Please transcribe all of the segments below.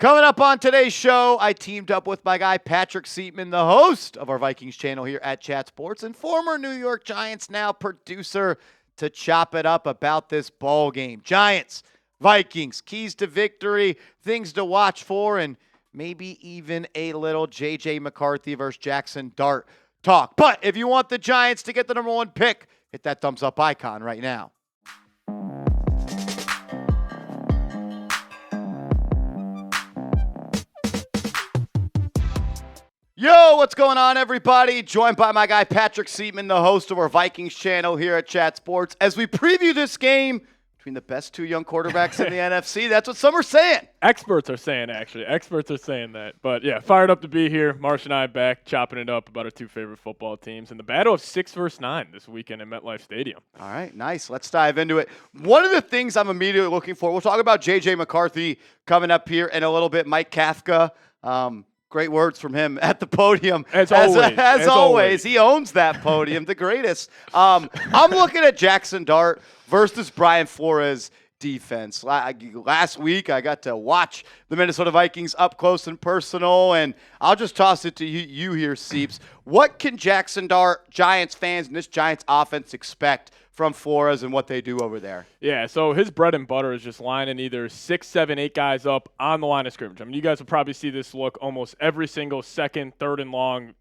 Coming up on today's show, I teamed up with my guy Patrick Siepman, the host of our Vikings channel here at Chat Sports and former New York Giants Now producer, to chop it up about this ball game. Giants, Vikings, keys to victory, things to watch for, and maybe even a little J.J. McCarthy versus Jaxson Dart talk. But if you want the Giants to get the number one pick, hit that thumbs up icon right now. Yo, what's going on, everybody? Joined by my guy Patrick Siepman, the host of our Vikings channel here at Chat Sports, as we preview this game between the best two young quarterbacks in the NFC. That's what some are saying. Experts are saying, actually. Experts are saying that. But, yeah, fired up to be here. Marsh and I back, chopping it up about our two favorite football teams. And the battle of 6 versus 9 this weekend at MetLife Stadium. All right, nice. Let's dive into it. One of the things I'm immediately looking for, we'll talk about J.J. McCarthy coming up here in a little bit. Mike Kafka, great words from him at the podium. As always, he owns that podium, the greatest. I'm looking at Jaxson Dart versus Brian Flores defense. Last week, I got to watch the Minnesota Vikings up close and personal, and I'll just toss it to you here, Seeps. What can Jaxson Dart, Giants fans, and this Giants offense expect from Flores and what they do over there? Yeah, so his bread and butter is just lining either 6, 7, 8 guys up on the line of scrimmage. I mean, you guys will probably see this look almost every single second, third and long,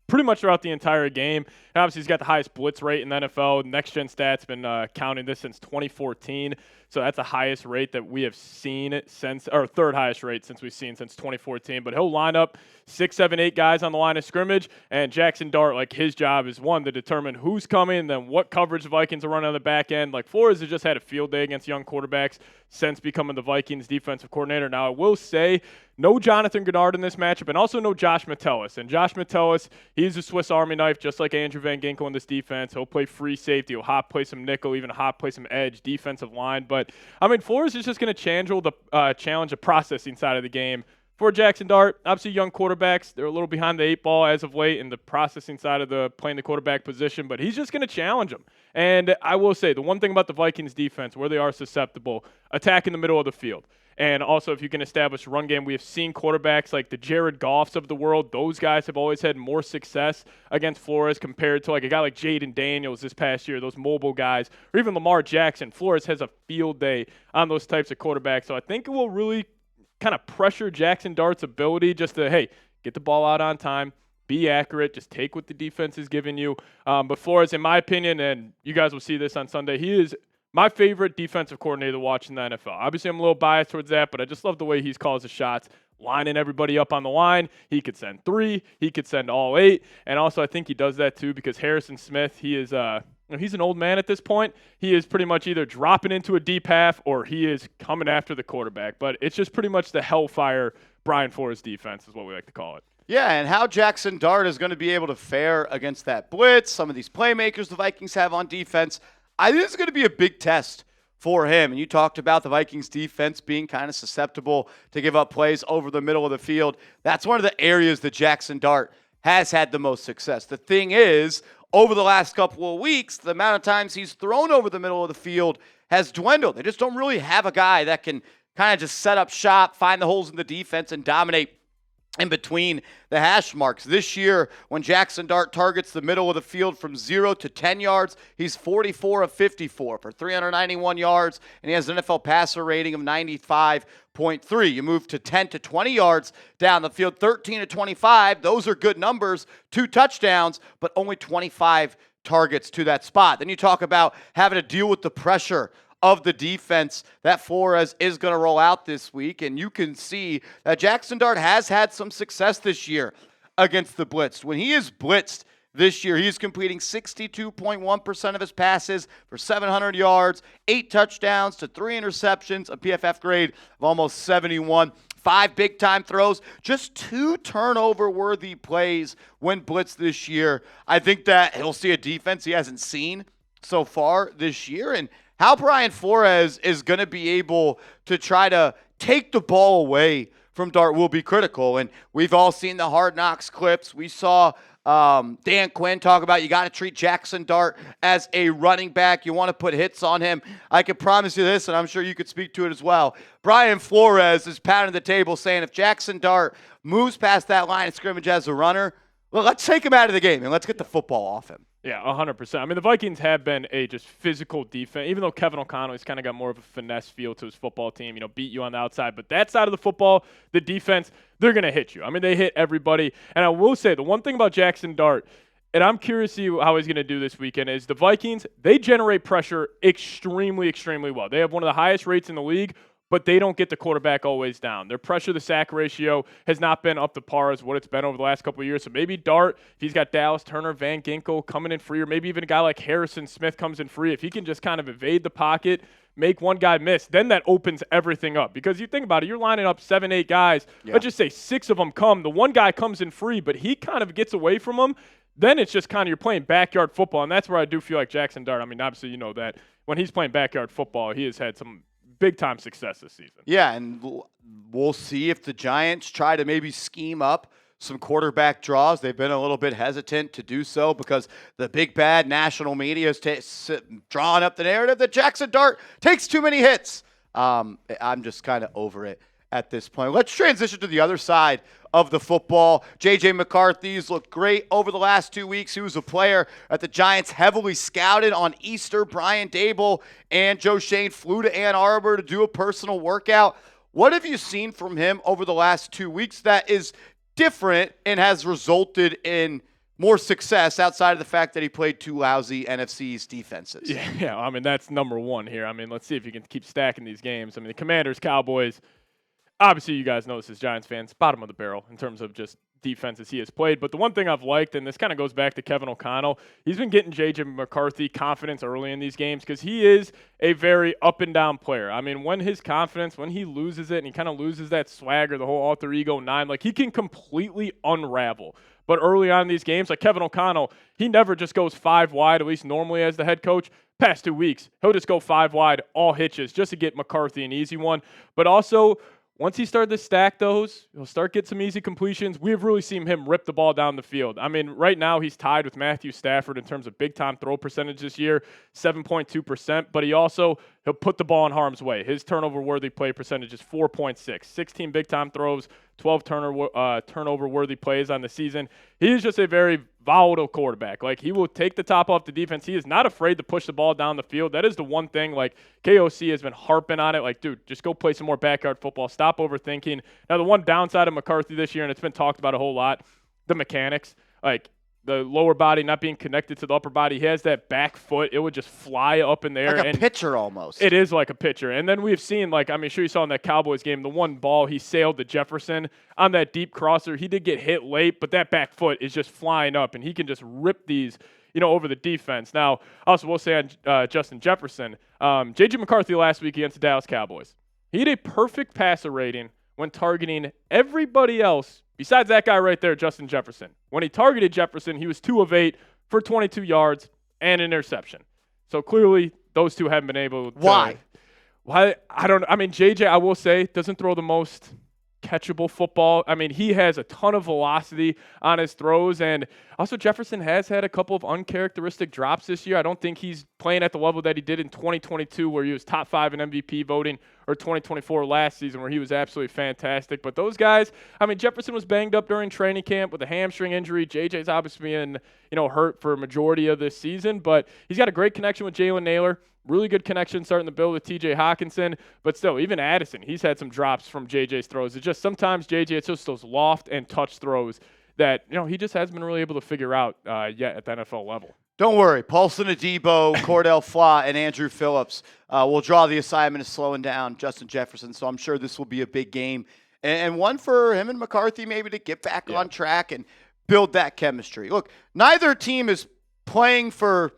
pretty much throughout the entire game. And obviously, he's got the highest blitz rate in the NFL. Next Gen Stats been counting this since 2014. So that's the highest rate that we have seen since, or third highest rate since we've seen since 2014. But he'll line up 6, 7, 8 guys on the line of scrimmage, and Jaxson Dart, like, his job is, one, to determine who's coming and then what coverage the Vikings are running on the back end. Like, Flores has just had a field day against young quarterbacks since becoming the Vikings defensive coordinator. Now, I will say, no Jonathan Gennard in this matchup, and also no Josh Metellus. And Josh Metellus, he's a Swiss Army knife, just like Andrew Van Ginkel in this defense. He'll play free safety. He'll hot play some nickel, even hot play some edge, defensive line. But, I mean, Flores is just going to challenge the processing side of the game for Jaxson Dart. Obviously, young quarterbacks, they're a little behind the 8 ball as of late in the processing side of playing the quarterback position, but he's just going to challenge them. And I will say, the one thing about the Vikings defense, where they are susceptible, attack in the middle of the field. And also, if you can establish a run game, we have seen quarterbacks like the Jared Goffs of the world. Those guys have always had more success against Flores compared to like a guy like Jaden Daniels this past year, those mobile guys, or even Lamar Jackson. Flores has a field day on those types of quarterbacks. So I think it will really kind of pressure Jaxson Dart's ability just to, hey, get the ball out on time, be accurate, just take what the defense is giving you. But Flores, in my opinion, and you guys will see this on Sunday, he is my favorite defensive coordinator to watch in the NFL. Obviously, I'm a little biased towards that, but I just love the way he calls the shots, lining everybody up on the line. He could send 3. He could send all 8. And also, I think he does that, too, because Harrison Smith, he is he's an old man at this point. He is pretty much either dropping into a deep half or he is coming after the quarterback. But it's just pretty much the hellfire Brian Flores defense is what we like to call it. Yeah, and how Jaxson Dart is going to be able to fare against that blitz, some of these playmakers the Vikings have on defense, I think it's going to be a big test for him. And you talked about the Vikings defense being kind of susceptible to give up plays over the middle of the field. That's one of the areas that Jaxson Dart has had the most success. The thing is, over the last couple of weeks, the amount of times he's thrown over the middle of the field has dwindled. They just don't really have a guy that can kind of just set up shop, find the holes in the defense, and dominate in between the hash marks. This year, when Jaxson Dart targets the middle of the field from 0 to 10 yards, he's 44 of 54 for 391 yards, and he has an NFL passer rating of 95.3. You move to 10 to 20 yards down the field, 13 to 25. Those are good numbers, 2 touchdowns, but only 25 targets to that spot. Then you talk about having to deal with the pressure of the defense that Flores is going to roll out this week. And you can see that Jaxson Dart has had some success this year against the blitz. When he is blitzed this year, he's completing 62.1% of his passes for 700 yards, 8 touchdowns to 3 interceptions, a PFF grade of almost 71. 5 big-time throws, just 2 turnover-worthy plays when blitzed this year. I think that he'll see a defense he hasn't seen so far this year, and how Brian Flores is going to be able to try to take the ball away from Dart will be critical. And we've all seen the Hard Knocks clips. We saw Dan Quinn talk about you got to treat Jaxson Dart as a running back. You want to put hits on him. I can promise you this, and I'm sure you could speak to it as well. Brian Flores is pounding the table saying if Jaxson Dart moves past that line of scrimmage as a runner, well, let's take him out of the game and let's get the football off him. Yeah, 100%. I mean, the Vikings have been a just physical defense, even though Kevin O'Connell has kind of got more of a finesse feel to his football team, beat you on the outside. But that side of the football, the defense, they're going to hit you. I mean, they hit everybody. And I will say, the one thing about Jaxson Dart, and I'm curious to see how he's going to do this weekend, is the Vikings, they generate pressure extremely, extremely well. They have one of the highest rates in the league, but they don't get the quarterback always down. Their pressure-to-sack ratio has not been up to par as what it's been over the last couple of years. So maybe Dart, if he's got Dallas Turner, Van Ginkel coming in free, or maybe even a guy like Harrison Smith comes in free, if he can just kind of evade the pocket, make one guy miss, then that opens everything up. Because you think about it, you're lining up 7, 8 guys. Yeah. Let's just say 6 of them come. The one guy comes in free, but he kind of gets away from them. Then it's just kind of you're playing backyard football, and that's where I do feel like Jaxson Dart. I mean, obviously you know that when he's playing backyard football, he has had some big-time success this season. Yeah, and we'll see if the Giants try to maybe scheme up some quarterback draws. They've been a little bit hesitant to do so because the big bad national media is drawing up the narrative that Jaxson Dart takes too many hits. I'm just kind of over it at this point. Let's transition to the other side of the football. J.J. McCarthy's looked great over the last 2 weeks. He was a player that the Giants heavily scouted on Easter. Brian Daboll and Joe Shane flew to Ann Arbor to do a personal workout. What have you seen from him over the last 2 weeks that is different and has resulted in more success outside of the fact that he played 2 lousy NFC East defenses? Yeah, I mean, that's number one here. I mean, let's see if you can keep stacking these games. I mean, the Commanders, Cowboys, obviously, you guys know this as Giants fans, bottom of the barrel in terms of just defenses he has played. But the one thing I've liked, and this kind of goes back to Kevin O'Connell, he's been getting J.J. McCarthy confidence early in these games because he is a very up-and-down player. I mean, when his confidence, when he loses it and he kind of loses that swagger, the whole alter ego 9, like he can completely unravel. But early on in these games, like Kevin O'Connell, he never just goes 5 wide, at least normally as the head coach. Past 2 weeks, he'll just go 5 wide, all hitches, just to get McCarthy an easy one. But also, once he started to stack those, he'll start getting some easy completions. We've really seen him rip the ball down the field. I mean, right now he's tied with Matthew Stafford in terms of big-time throw percentage this year, 7.2%. But he'll put the ball in harm's way. His turnover-worthy play percentage is 4.6. 16 big-time throws, 12 turnover-worthy plays on the season. He is just a very volatile quarterback. Like, he will take the top off the defense. He is not afraid to push the ball down the field. That is the one thing, like, KOC has been harping on it. Like, dude, just go play some more backyard football. Stop overthinking. Now, the one downside of McCarthy this year, and it's been talked about a whole lot, the mechanics. Like, the lower body not being connected to the upper body. He has that back foot. It would just fly up in the air. Like a pitcher almost. It is like a pitcher. And then we've seen, like, I mean, sure you saw in that Cowboys game, the one ball he sailed to Jefferson on that deep crosser. He did get hit late, but that back foot is just flying up, and he can just rip these, over the defense. Now, also we'll say on Justin Jefferson, J.J. McCarthy last week against the Dallas Cowboys. He had a perfect passer rating when targeting everybody else besides that guy right there, Justin Jefferson. When he targeted Jefferson, he was 2 of 8 for 22 yards and an interception. So clearly, those two haven't been able to. Why? I don't know. I mean, JJ, I will say, doesn't throw the most catchable football. I mean, he has a ton of velocity on his throws, and also Jefferson has had a couple of uncharacteristic drops this year. I don't think he's playing at the level that he did in 2022 where he was top 5 in MVP voting, or 2024 last season where he was absolutely fantastic. But those guys, I mean, Jefferson was banged up during training camp with a hamstring injury. JJ's obviously been, hurt for a majority of this season, but he's got a great connection with Jalen Naylor. Really good connection starting to build with TJ Hawkinson, but still, even Addison, he's had some drops from JJ's throws. It's just sometimes JJ, it's just those loft and touch throws that, he just hasn't been really able to figure out yet at the NFL level. Don't worry. Paulson Adebo, Cordell Flott, and Andrew Phillips will draw the assignment of slowing down Justin Jefferson, so I'm sure this will be a big game. And one for him and McCarthy maybe to get back on track and build that chemistry. Look, neither team is playing for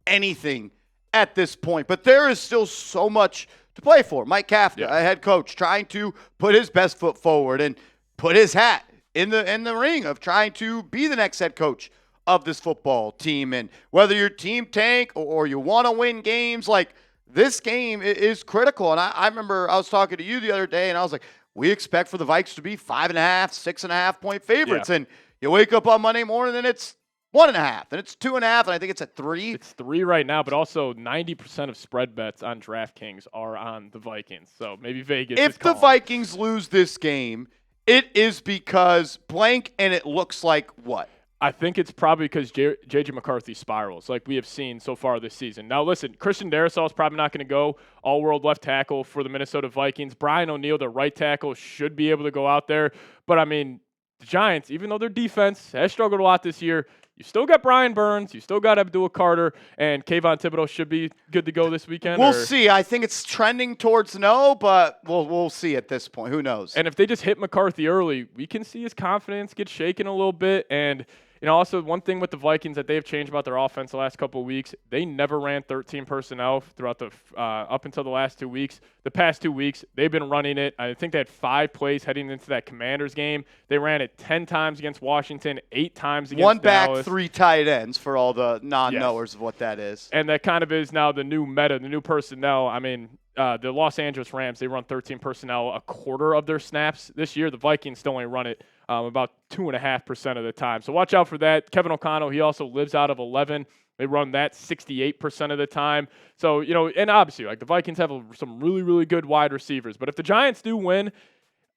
anything at this point, but there is still so much to play for. Mike Kafka, a head coach, trying to put his best foot forward and put his hat in the ring of trying to be the next head coach of this football team. And whether your team tank or you want to win games, like, this game is critical. And I remember I was talking to you the other day, and I was like, we expect for the Vikes to be 5.5, 6.5 point favorites. Yeah. And You wake up on Monday morning and it's 1.5, and it's 2.5, and I think it's at 3. It's 3 right now, but also 90% of spread bets on DraftKings are on the Vikings. So maybe Vegas. If the Vikings lose this game, it is because blank, and it looks like what? I think it's probably because J.J. McCarthy spirals, like we have seen so far this season. Now, listen, Christian Darrisaw is probably not going to go all-world left tackle for the Minnesota Vikings. Brian O'Neill, the right tackle, should be able to go out there. But, I mean, the Giants, even though their defense has struggled a lot this year, you still got Brian Burns, you still got Abdul Carter, and Kayvon Thibodeau should be good to go this weekend. We'll see. I think it's trending towards no, but we'll see at this point. Who knows? And if they just hit McCarthy early, we can see his confidence get shaken a little bit. And also one thing with the Vikings that they have changed about their offense the last couple of weeks, they never ran 13 personnel throughout the up until the last 2 weeks. The past 2 weeks, they've been running it. I think they had 5 plays heading into that Commanders game. They ran it 10 times against Washington, 8 times against Dallas. 1 back, 3 tight ends for all the non-knowers of what that is. And that kind of is now the new meta, the new personnel. I mean, the Los Angeles Rams, they run 13 personnel a quarter of their snaps this year. The Vikings still only run it about 2.5% of the time. So watch out for that. Kevin O'Connell, he also lives out of 11. They run that 68% of the time. So, and obviously, like the Vikings have some really, really good wide receivers. But if the Giants do win,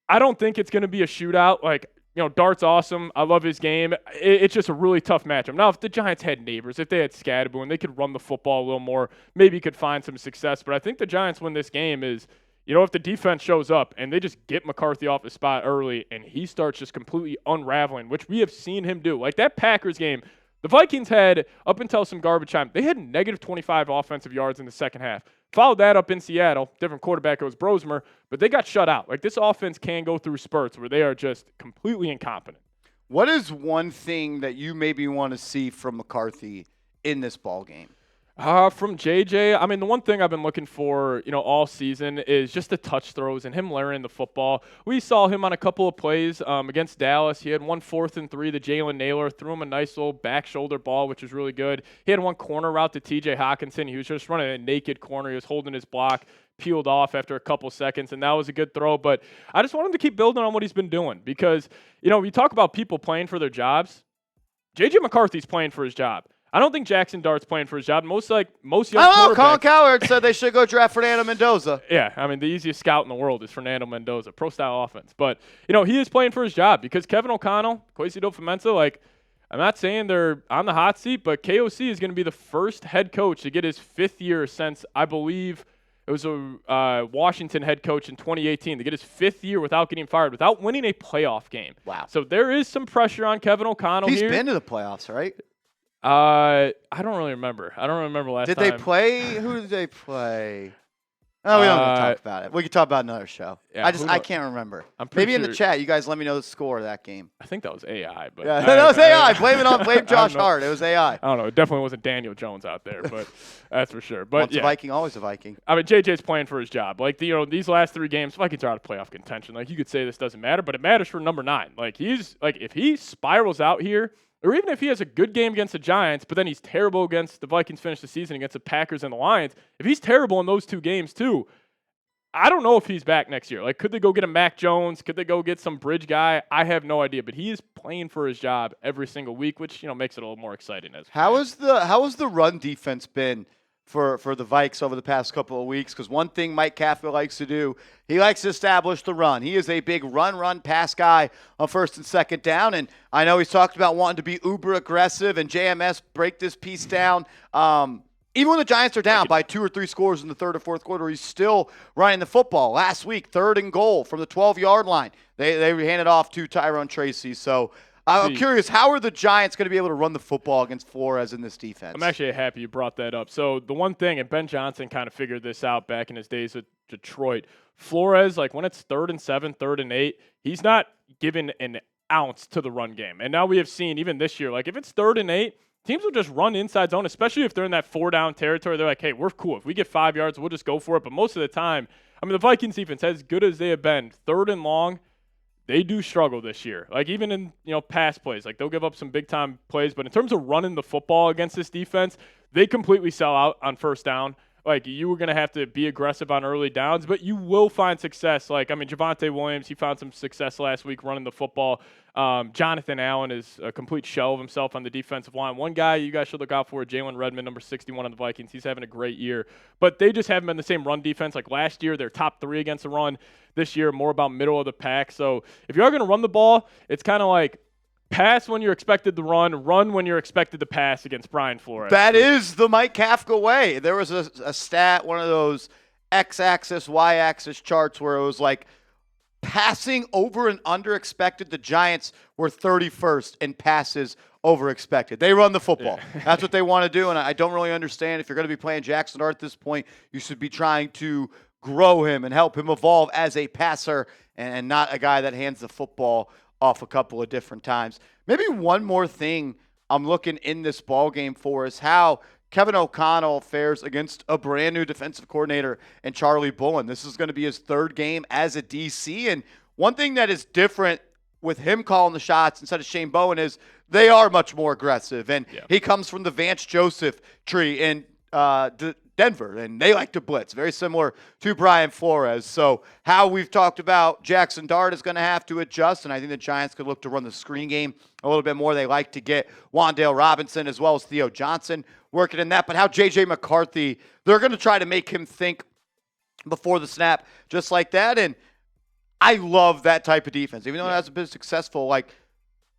I don't think it's going to be a shootout. Like, Dart's awesome. I love his game. It's just a really tough matchup. Now, if the Giants had neighbors, if they had Scadaboo and they could run the football a little more, maybe could find some success. But I think the Giants win this game is, if the defense shows up and they just get McCarthy off his spot early and he starts just completely unraveling, which we have seen him do. Like that Packers game, the Vikings had, up until some garbage time, they had negative 25 offensive yards in the second half. Followed that up in Seattle. Different quarterback, it was Brosmer, but they got shut out. Like this offense can go through spurts where they are just completely incompetent. What is one thing that you maybe want to see from McCarthy in this ball game? From JJ, I mean, the one thing I've been looking for, all season is just the touch throws and him layering the football. We saw him on a couple of plays against Dallas. He had 1 4th and 3. The Jalen Naylor threw him a nice little back shoulder ball, which was really good. He had 1 corner route to TJ Hawkinson. He was just running a naked corner. He was holding his block, peeled off after a couple seconds, and that was a good throw. But I just want him to keep building on what he's been doing because, we talk about people playing for their jobs. JJ McCarthy's playing for his job. I don't think Jaxson Dart's playing for his job. Most young quarterbacks. Colin Cowherd said they should go draft Fernando Mendoza. Yeah, I mean, the easiest scout in the world is Fernando Mendoza, pro-style offense. But, he is playing for his job because Kevin O'Connell, Kwesi Adofo-Mensah, I'm not saying they're on the hot seat, but KOC is going to be the first head coach to get his 5th year since, I believe, it was a Washington head coach in 2018 to get his 5th year without getting fired, without winning a playoff game. Wow. So there is some pressure on Kevin O'Connell here. He's been to the playoffs, right? I don't really remember. I don't remember last time. Did they play? Who did they play? Oh, we don't have to talk about it. We can talk about another show. Yeah, I can't remember. Maybe in the chat, you guys let me know the score of that game. I think that was AI. But yeah, that was AI. Blame Josh Hart. It was AI. I don't know. It definitely wasn't Daniel Jones out there, but that's for sure. But once a Viking, always a Viking. I mean, JJ's playing for his job. These last 3 games, Vikings are out of playoff contention. You could say this doesn't matter, but it matters for number 9. If he spirals out here, or even if he has a good game against the Giants, but then he's terrible against the Vikings finish the season against the Packers and the Lions, if he's terrible in those 2 games too, I don't know if he's back next year. Could they go get a Mac Jones? Could they go get some bridge guy? I have no idea, but he is playing for his job every single week, which makes it a little more exciting. How has the run defense been for the Vikes over the past couple of weeks? Because one thing Mike Kafka likes to do, he likes to establish the run. He is a big run, pass guy on 1st and 2nd down, and I know he's talked about wanting to be uber aggressive and JMS break this piece down. Even when the Giants are down by 2 or 3 scores in the 3rd or 4th quarter, he's still running the football. Last week, 3rd and goal from the 12-yard line. They handed off to Tyrone Tracy. So I'm curious, how are the Giants going to be able to run the football against Flores in this defense? I'm actually happy you brought that up. So the one thing, and Ben Johnson kind of figured this out back in his days at Detroit, Flores, when it's 3rd and 7, 3rd and 8, he's not giving an ounce to the run game. And now we have seen, even this year, if it's 3rd and 8, teams will just run inside zone, especially if they're in that 4-down territory. They're like, hey, we're cool. If we get 5 yards, we'll just go for it. But most of the time, the Vikings defense, as good as they have been, 3rd and long, they do struggle this year. Even in, pass plays, they'll give up some big-time plays. But in terms of running the football against this defense, they completely sell out on 1st down. like you were going to have to be aggressive on early downs, but you will find success. Like, I mean, Javonte Williams, he found some success last week running the football. Jonathan Allen is a complete shell of himself on the defensive line. One guy you guys should look out for, Jalen Redmond, number 61 on the Vikings. He's having a great year. But they just haven't been the same run defense. Like last year, they're top 3 against the run. This year, more about middle of the pack. So if you are going to run the ball, it's kind of like pass when you're expected to run when you're expected to pass against Brian Flores. That is the Mike Kafka way. There was a stat, one of those X-axis, Y-axis charts where it was like passing over and under expected. The Giants were 31st in passes over expected. They run the football. Yeah. That's what they want to do, and I don't really understand. If you're going to be playing Jaxson Dart at this point, you should be trying to grow him and help him evolve as a passer and not a guy that hands the football off a couple of different times. Maybe one more thing I'm looking in this ball game for is how Kevin O'Connell fares against a brand new defensive coordinator and Charlie Bullen. This is going to be his 3rd game as a DC. And one thing that is different with him calling the shots instead of Shane Bowen is they are much more aggressive. And he comes from the Vance Joseph tree in Denver, and they like to blitz, very similar to Brian Flores. So how we've talked about Jaxson Dart is going to have to adjust, and I think the Giants could look to run the screen game a little bit more. They like to get Wan'Dale Robinson as well as Theo Johnson working in that. But how J.J. McCarthy, they're going to try to make him think before the snap just like that. And I love that type of defense. Even though it hasn't been successful, like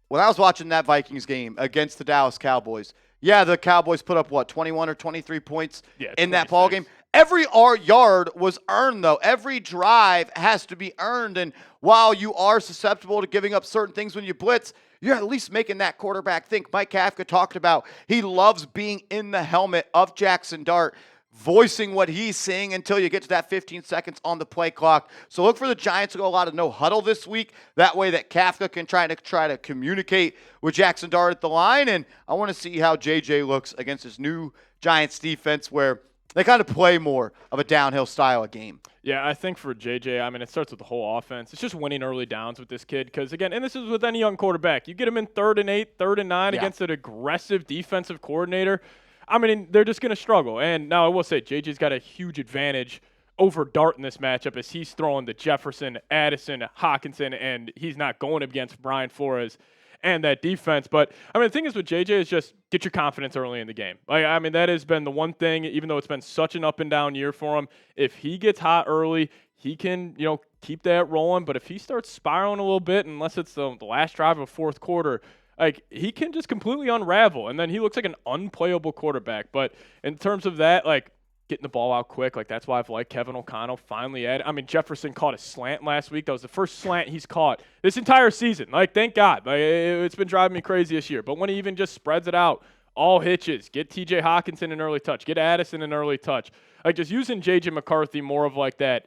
when I was watching that Vikings game against the Dallas Cowboys, the Cowboys put up, 21 or 23 points in that ball game. Every yard was earned, though. Every drive has to be earned. And while you are susceptible to giving up certain things when you blitz, you're at least making that quarterback think. Mike Kafka talked about he loves being in the helmet of Jaxson Dart, voicing what he's seeing until you get to that 15 seconds on the play clock. So look for the Giants to go a lot of no huddle this week. That way that Kafka can try to communicate with Jaxson Dart at the line. And I want to see how JJ looks against this new Giants defense where they kind of play more of a downhill style of game. Yeah, I think for JJ, I mean, it starts with the whole offense. It's just winning early downs with this kid because, again, and this is with any young quarterback. You get him in 3rd and 8, 3rd and 9 against an aggressive defensive coordinator. I mean, they're just going to struggle. And now I will say JJ's got a huge advantage over Dart in this matchup as he's throwing to Jefferson, Addison, Hawkinson, and he's not going against Brian Flores and that defense. But, I mean, the thing is with JJ is just get your confidence early in the game. Like, I mean, that has been the one thing, even though it's been such an up and down year for him. If he gets hot early, he can, keep that rolling. But if he starts spiraling a little bit, unless it's the last drive of 4th quarter, like, he can just completely unravel, and then he looks like an unplayable quarterback. But in terms of that, like, getting the ball out quick, like, that's why I've liked Kevin O'Connell finally added. I mean, Jefferson caught a slant last week. That was the first slant he's caught this entire season. Like, thank God. Like, it's been driving me crazy this year. But when he even just spreads it out, all hitches, get T.J. Hawkinson an early touch, get Addison an early touch. Like, just using J.J. McCarthy more of like that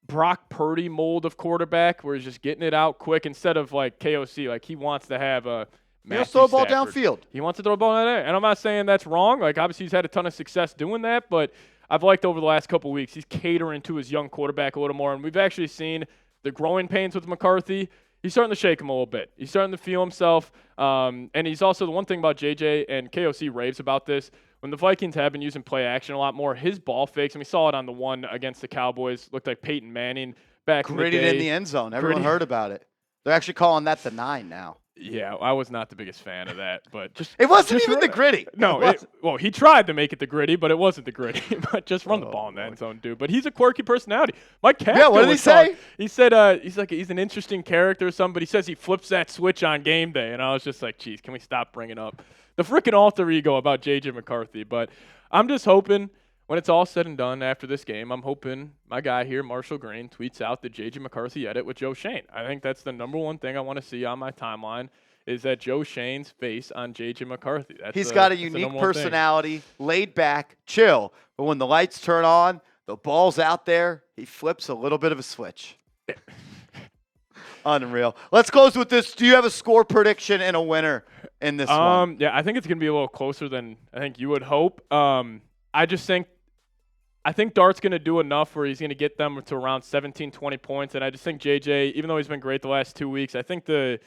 Brock Purdy mold of quarterback where he's just getting it out quick instead of like KOC. Like, he wants to have a He'll throw a ball downfield. He wants to throw a ball in there. And I'm not saying that's wrong. Like, obviously, he's had a ton of success doing that. But I've liked over the last couple of weeks, he's catering to his young quarterback a little more. And we've actually seen the growing pains with McCarthy. He's starting to shake him a little bit. He's starting to feel himself. And he's also the one thing about JJ, and KOC raves about this, when the Vikings have been using play action a lot more, his ball fakes, and we saw it on the one against the Cowboys, looked like Peyton Manning back in the day. Gritted in the end zone. Everyone heard about it. They're actually calling that the 9 now. Yeah, I was not the biggest fan of that, but just it wasn't even the gritty. No, well, he tried to make it the gritty, but it wasn't the gritty. But just run the ball in the end zone, dude. But he's a quirky personality. Mike Kafka. Yeah, what did he say? He said he's an interesting character or something. But he says he flips that switch on game day, and I was just like, geez, can we stop bringing up the freaking alter ego about J.J. McCarthy? But I'm just hoping, when it's all said and done after this game, I'm hoping my guy here, Marshall Green, tweets out the J.J. McCarthy edit with Joe Shane. I think that's the number one thing I want to see on my timeline is that Joe Shane's face on J.J. McCarthy. He's got a unique personality, laid back, chill. But when the lights turn on, the ball's out there, he flips a little bit of a switch. Unreal. Let's close with this. Do you have a score prediction and a winner in this one? Yeah, I think it's going to be a little closer than I think you would hope. I think Dart's going to do enough where he's going to get them to around 17, 20 points. And I just think JJ, even though he's been great the last 2 weeks, I think the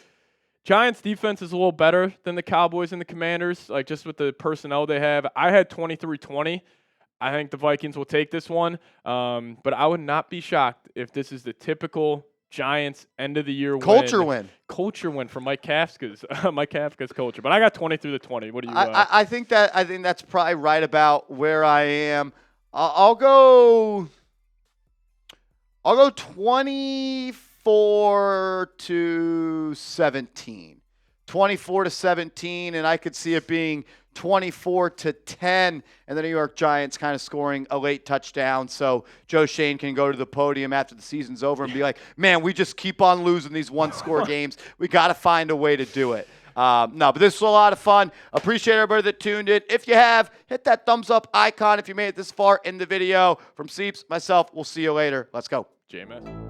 Giants defense is a little better than the Cowboys and the Commanders, like just with the personnel they have. I had 23-20. I think the Vikings will take this one, but I would not be shocked if this is the typical Giants end of the year Culture win. Culture win for Mike Kafka's culture. But I got 20-20. What do you? I think that's probably right about where I am. I'll go 24-17. 24-17, and I could see it being 24-10, and the New York Giants kind of scoring a late touchdown, so Joe Shane can go to the podium after the season's over and be like, man, we just keep on losing these one-score games. We got to find a way to do it. No, but this was a lot of fun. Appreciate everybody that tuned in. If you have, hit that thumbs up icon if you made it this far in the video. From Seeps, myself, we'll see you later. Let's go. JMS.